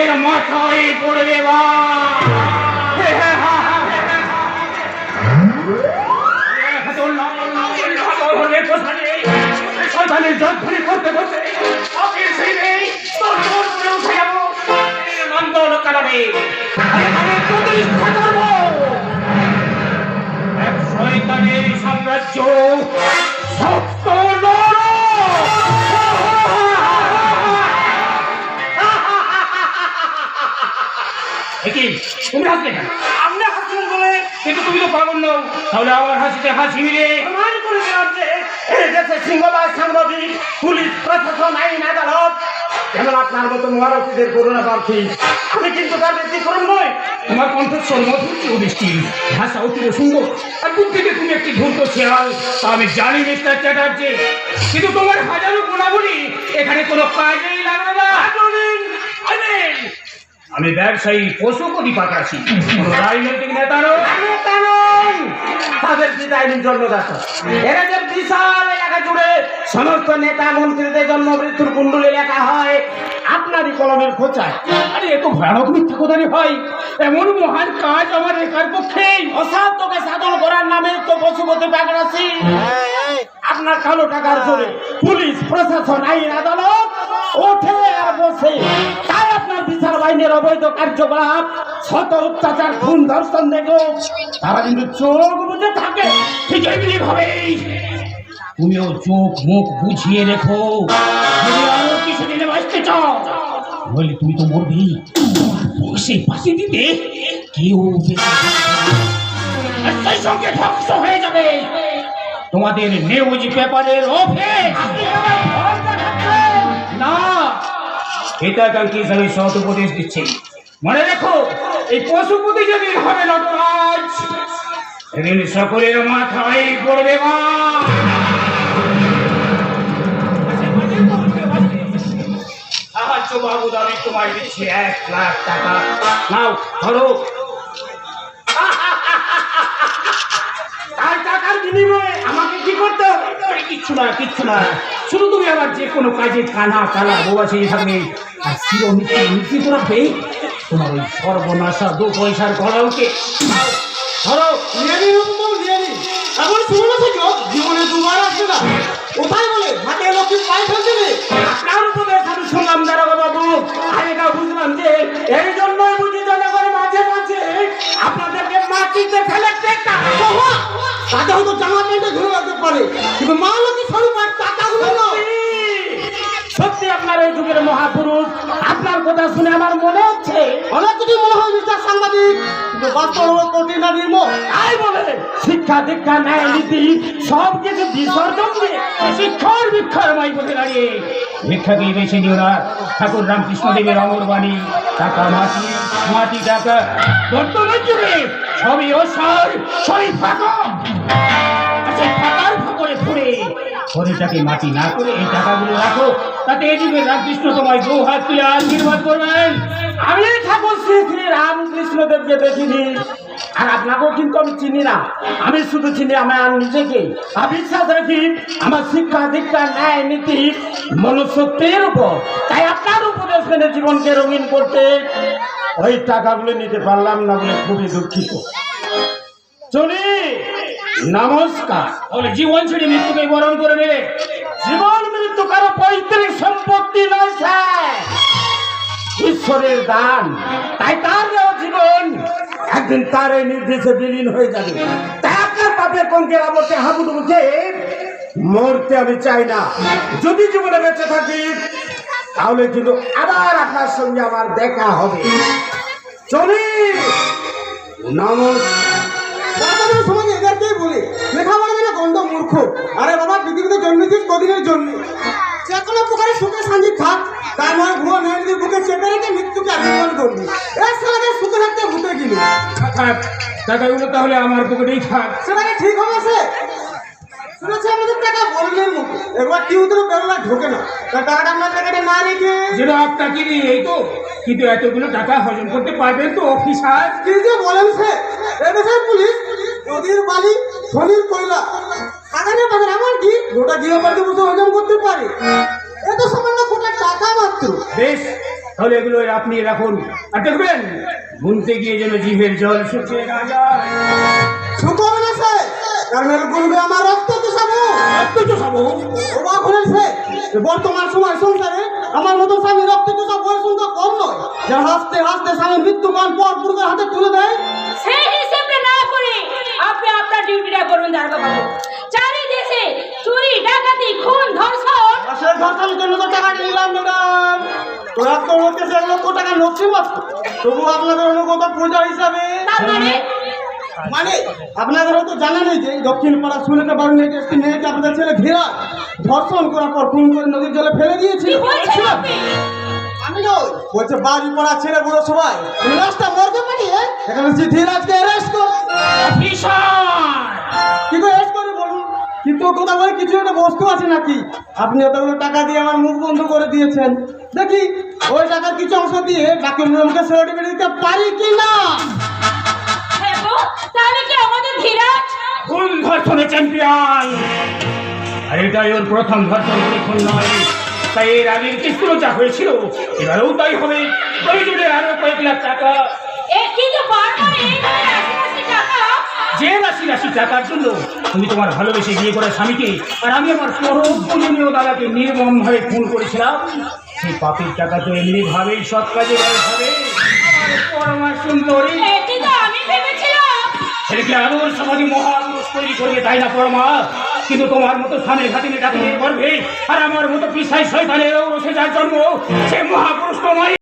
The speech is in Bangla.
সকলের মাথায় পড়বে সন্তানের যন্ত্রণে করতে করতে নন্দন কারণে প্রতিষ্ঠা করব এক শয়তানের সাম্রাজ্য সপ্ত তুমি হাসলে কেন? আপনি হাসছেন বলে, কিন্তু তুমি তো পাগল নও। তাহলে আমার হাসিতে হাসি মিলে প্রমাণ করে দিলাম যে এই দেশে সিংহবাদ সাংবাদিক পুলিশ প্রশাসন আইন আদালত যেমন আপনার মতো মহারথীদের করুণা প্রার্থী, আমি কিন্তু তার ব্যতিক্রম নই। তোমার কণ্ঠস্বর মধুর দৃষ্টি, ভাষা অতীব সুন্দর, আর দূর থেকে তুমি একটি ধূর্ত শেয়াল তা আমি জানি মিস্টার চ্যাটার্জি, কিন্তু তোমার হাজারো গুণাবলী এখানে কোনো কাজেই লাগবে না। আমি ব্যবসায়ী পশুপতি পাকাশি, রাজনৈতিক নেতা নন। তাদের পিতা আইনের জন্মদাতা, এরা যে বিশাল এলাকা জুড়ে সমস্ত নেতা মন্ত্রীদের জন্ম মৃত্যুর কুণ্ডলে লেখা হয় আপনারই কলমের খোঁচায়। আরে এত ভয়ানক মিথ্যা কথারই হয়, এমন মহান কাজ আমার একার পক্ষে অসাধ্যকে সাধন করার নামে তো পশুপতি পাকাশি আপনার কালো টাকার জোরে পুলিশ প্রশাসন আইন আদালত ওঠে আর বসে। তাই আপনার বিচার বাহিনীর অবৈধ কার্যকলাপ, শত অত্যাচার, খুন, ধর্ষণ দেখো তারা কিন্তু চোখ বুঝে থাকে। ঠিক এমনি ভাবেই তুমিও চোখ মুখ বুঝিয়ে রেখো, আরো কিছুদিনে বাঁচতে চাও, বলি তুমি তো মরবি। বসে ফাঁসি দিতে কেউ সেই সঙ্গে ধ্বংস হয়ে যাবে তোমাদের নিউজ পেপারের অফিস। না, হিতাকাঙ্ক্ষী হিসাবে সৎ উপদেশ দিচ্ছে, মনে রেখো এই পশুপতি যেদিন হবে নটরাজ সেদিন সকলের মাথায় পড়বে সাহায্য বাবুদ, আমি তোমায় দিচ্ছি 1 লাখ টাকা, নাও ধরো। আর টাকার বিনিময়ে আমাকে কি করতে হবে? কিচ্ছু না, কিচ্ছু না, শুধু তুমি আবার যে কোনো কাজে কানা কালা বোবা সেই থাকবে আর চিরনীতি রাখবে তোমার ওই সর্বনাশা 2 পয়সার গলাওকে। ধরো, এখন শুনে থেকো জীবনে 2 বার আসবে না, কোথায় বলে হাতে লক্ষ্মী পায়ে ফেলতে। আপনার উপদেশ আমি শুনলাম দারোগা বাবু, আর এটা বুঝলাম যে এই জন্যই বুঝি জনগণ মাঝে মাঝে আপনাদেরকে মাটিতে ফেলে টেকা তাতে হয়তো জামা প্যান্টে ধরে রাখতে পারে, কিন্তু মা লক্ষ্মী স্বরূপ আর টাকাগুলো সত্যি আপনার এই যুগের মহাপুরুষ। আপনার কথা শুনে আমার মনে হচ্ছে অনেক কিছু মনে হয় মিস্টার সাংবাদিক, কিন্তু বাস্তব কঠিন না নির্মল। তাই বলে শিক্ষা দীক্ষা ন্যায় নীতি সব কিছু বিসর্জন দিয়ে শিক্ষার ভিক্ষারময় পথে দাঁড়িয়ে ভিক্ষাকে বেছে নিও না। ঠাকুর রামকৃষ্ণদেবের অমর বাণী, টাকা মাটি, মাটি টাকা। বর্তমান যুগে সবই অসার, সবই ফাঁকা। সেই ফাঁকার ফাঁকরে পড়ে শরীরটাকে মাটি না করে এই টাকাগুলো রাখো, তাতে এই যুগের রামকৃষ্ণ তোমায় 2 হাত তুলে আশীর্বাদ করবেন। আমি ঠাকুর শ্রী শ্রী রামকৃষ্ণদেবকে দেখিনি, আর আপনাকেও কিন্তু আমি চিনি না। আমি শুধু চিনি আমার নিজেকে। আমি বিশ্বাস রাখি আমার শিক্ষা দীক্ষা ন্যায় নীতি মনুষ্যত্বের উপর। তাই আপনার উপদেশ মেনে জীবনকে রঙিন করতে ওই টাকাগুলো নিতে পারলাম না বলে খুবই দুঃখিত। চলি, নমস্কার। বলে জীবন ছেড়ে মৃত্যুকে বরণ করে নেবে। জীবন মৃত্যু কারো পৈতৃক সম্পত্তি নয় স্যার, ঈশ্বরের দান। তাই তার জীবন একদিন তার এই নির্দেশে বিলীন হয়ে যাবে। তাই আপনার পাপের কঙ্কের আবর্তে হাবুডুবুকে মরতে আমি চাই না। যদি জীবনে বেঁচে থাকি তাহলে কিন্তু আবার আপনার সঙ্গে আমার দেখা হবে। চলি, নমস্কার। সমাজে এদেরকেই বলে লেখাপড়া যেন গন্ড মূর্খ। আরে বাবা, পৃথিবীতে জন্মেছিস কদিনের জন্য, যে কোনো প্রকারের সুখে শান্তি থাক, তার নয় ভুয়া নয় বুকে চেপে রেখে মৃত্যুকে আলিঙ্গন করবি। এর সমাজে সুখে থাকতে ভূতে গেলি টাকাগুলো তাহলে আমার পকেটেই থাক। সেটাকে ঠিক হবে সে শুনেছি আমাদের টাকা বললেন মুখে, একবার কি উত্তর বেরোলা ঢোকে না। তার টাকাটা আপনার পকেটে না রেখে যেটা আপনাকে দিয়ে এই তো, কিন্তু এতগুলো টাকা হজম করতে পারবেন তো অফিসার? কি যে বলেন সে, এদেশের পুলিশ নদীর বালি ধনির কয়লা সাধারণ বাজার আমার কি গোটা গৃহপালিত বসে হজম করতে পারে। এত সামান্য কোটা টাকা মাত্র। বেশ, তাহলে এগুলো আপনি রাখুন, আর দেখবেন গুনতে গিয়ে যেন জিভের জল শুকিয়ে না যায়। শুকোবে না সে, কারণ এর গুনবে আমার রক্ত চুষাবো। রক্ত চুষাবো? অবাক হয়েছে, বর্তমান সময় সংসারে আমার মতো স্বামী রক্ত চুষা বউয়ের সংখ্যা কম নয়, যারা হাসতে হাসতে স্বামী মৃত্যুকাল পর পুরুষের হাতে তুলে দেয়। সেই হিসেবে না করে আপনি আপনার ডিউটিটা করুন দারোগা বাবু। চারিদেশে চুরি, ডাকাতি, খুন, ধর্ষণ। আসলে ধর্ষণের জন্য তো টাকা নিলাম ম্যাডাম, তোরা তো হচ্ছে 1 লক্ষ টাকা নথিপত্র, তবু আপনাদের অনুগত পূজা হিসাবে তার মানে আপনাদের হয়তো জানা নেই যে দক্ষিণ পাড়া সুলেখা বাড়ি থেকে একটি মেয়েকে আপনাদের ছেলে ধীরা ধর্ষণ করার পর খুন করে নদীর জলে ফেলে দিয়েছিল। কি বলছেন আপনি? আমি নই, বলছে বাড়ি পড়া ছেলে বুড়ো সবাই লাশটা মর্গে পাঠিয়ে এখানে যে ধীরাজকে অ্যারেস্ট কর। অফিসার! কি করে অ্যারেস্ট করে বলুন, কিন্তু কথা বলে কিছু একটা বস্তু আছে নাকি? আপনি এতগুলো টাকা দিয়ে আমার মুখ বন্ধ করে দিয়েছেন, দেখি ওই টাকার কিছু অংশ দিয়ে বাকি মুখে সার্টিফিকেট দিতে পারি কি না। হ্যাঁ গো, তাহলে কি আমাদের ধীরাজ? কোন ধর্ষণে চ্যাম্পিয়ন? আর এটাই ওর প্রথম ধর্ষণ পরীক্ষণ নয়, তাই এর আগের কেসগুলো যা হয়েছিল এবারেও তাই হবে। প্রয়োজনে আরো কয়েক লাখ টাকা। কিন্তু বারবার এইভাবে রাশি রাশি টাকা। যে রাশি রাশি টাকার জন্য তুমি তোমার ভালোবেসে বিয়ে করা স্বামীকে আর আমি আমার পরমপূজনীয় দাদাকে নির্মমভাবে খুন করেছিলাম, সেই পাপের টাকা তো এমনি ভাবেই সৎ কাজে ব্যয় হবে। আমার পরমা সুন্দরী এটি তো আমি ভেবেছিলাম। ছেলেকে আদর সমাধি মহাপুরুষ তৈরি করবে, তাই না পরমা? কিন্তু তোমার মতো স্বামীর ঘাটিনে ডাকিয়ে করবে আর আমার মতো পিসাই শয়তানেরও রসে যার জন্ম, সে মহাপুরুষ তোমায়